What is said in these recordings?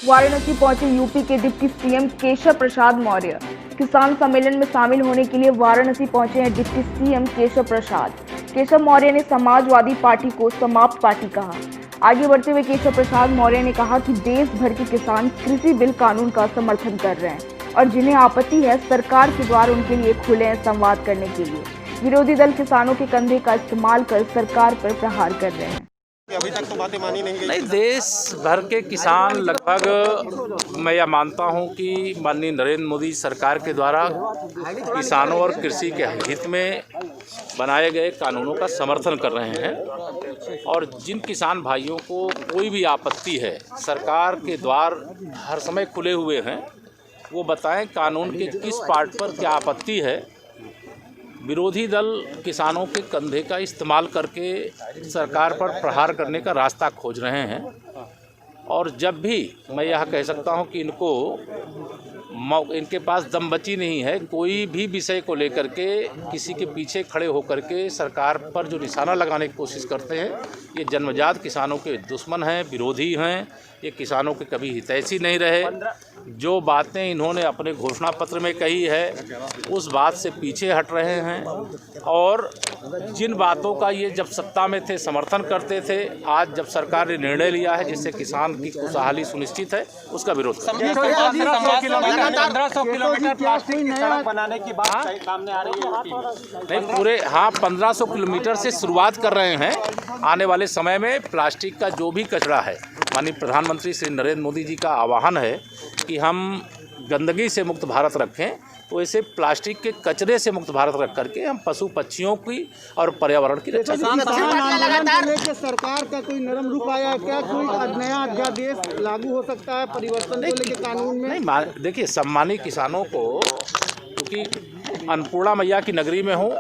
वाराणसी पहुंचे यूपी के deputy CM Keshav Prasad Maurya. किसान सम्मेलन में शामिल होने के लिए वाराणसी पहुंचे हैं डिप्टी सीएम केशव प्रसाद। केशव मौर्य ने समाजवादी पार्टी को समाप्त पार्टी कहा। आगे बढ़ते हुए केशव प्रसाद मौर्य ने कहा कि देश भर के किसान कृषि बिल कानून का समर्थन कर रहे हैं और जिन्हें आपत्ति है सरकार के द्वार उनके लिए खुले हैं संवाद करने के लिए। विरोधी दल किसानों के कंधे का इस्तेमाल कर सरकार पर प्रहार कर रहे हैं। अभी तक तो बातें मानी नहीं गई। नहीं, देश भर के किसान लगभग मैं यह मानता हूं कि माननीय नरेंद्र मोदी सरकार के द्वारा किसानों और कृषि के हित में बनाए गए कानूनों का समर्थन कर रहे हैं और जिन किसान भाइयों को कोई भी आपत्ति है सरकार के द्वार हर समय खुले हुए हैं, वो बताएं कानून के किस पार्ट पर क्या आपत्ति है। विरोधी दल किसानों के कंधे का इस्तेमाल करके सरकार पर प्रहार करने का रास्ता खोज रहे हैं और जब भी मैं यह कह सकता हूं कि इनके पास दम बची नहीं है, कोई भी विषय को लेकर के किसी के पीछे खड़े होकर के सरकार पर जो निशाना लगाने की कोशिश करते हैं, ये जन्मजात किसानों के दुश्मन हैं, विरोधी हैं। ये किसानों के कभी हितैषी नहीं रहे। जो बातें इन्होंने अपने घोषणा पत्र में कही है उस बात से पीछे हट रहे हैं और जिन बातों का ये जब सत्ता में थे समर्थन करते थे, आज जब सरकार ने निर्णय लिया है जिससे किसान की खुशहाली सुनिश्चित है, उसका विरोध कर रहे हैं। 1500 किलोमीटर प्लास्टिक की सड़क बनाने की बात सामने आ रही है। नहीं, पूरे 1500 किलोमीटर से शुरुआत कर रहे हैं। आने वाले समय में प्लास्टिक का जो भी कचरा है, माननीय प्रधानमंत्री श्री नरेंद्र मोदी जी का आह्वान है कि हम गंदगी से मुक्त भारत रखें, तो ऐसे प्लास्टिक के कचरे से मुक्त भारत रख करके हम पशु पक्षियों की और पर्यावरण की रक्षा करें। सरकार का कोई नरम रूप आया है क्या? कोई नया अध्यादेश लागू हो सकता है परिवर्तन को लेकर कानून में? नहीं, देखिए, सम्मानित किसानों को, क्योंकि अन्नपूर्णा मैया की नगरी में हूँ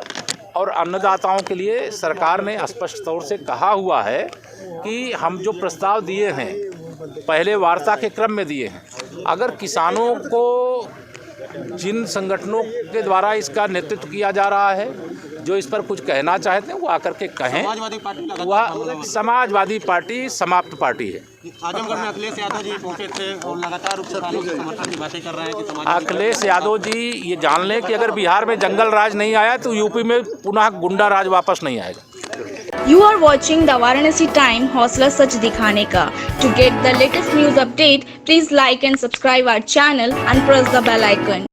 और अन्नदाताओं के लिए सरकार ने स्पष्ट तौर से कहा हुआ है कि हम जो प्रस्ताव दिए हैं पहले वार्ता के क्रम में दिए हैं, अगर किसानों को जिन संगठनों के द्वारा इसका नेतृत्व किया जा रहा है जो इस पर कुछ कहना चाहते हैं वो आकर के कहें। वह समाजवादी पार्टी समाप्त पार्टी है। आजमगढ़ में अखिलेश यादव जी पहुंचे थे और लगातार किसानों के समर्थन की बातें कर रहे हैं कि अखिलेश यादव जी ये जान लें कि अगर बिहार में जंगल राज नहीं आया तो यूपी में पुनः गुंडा राज वापस नहीं आएगा। You are watching the Varanasi Time, हौसला सच दिखाने का। To get the latest news update, please like and subscribe our channel and press the bell icon.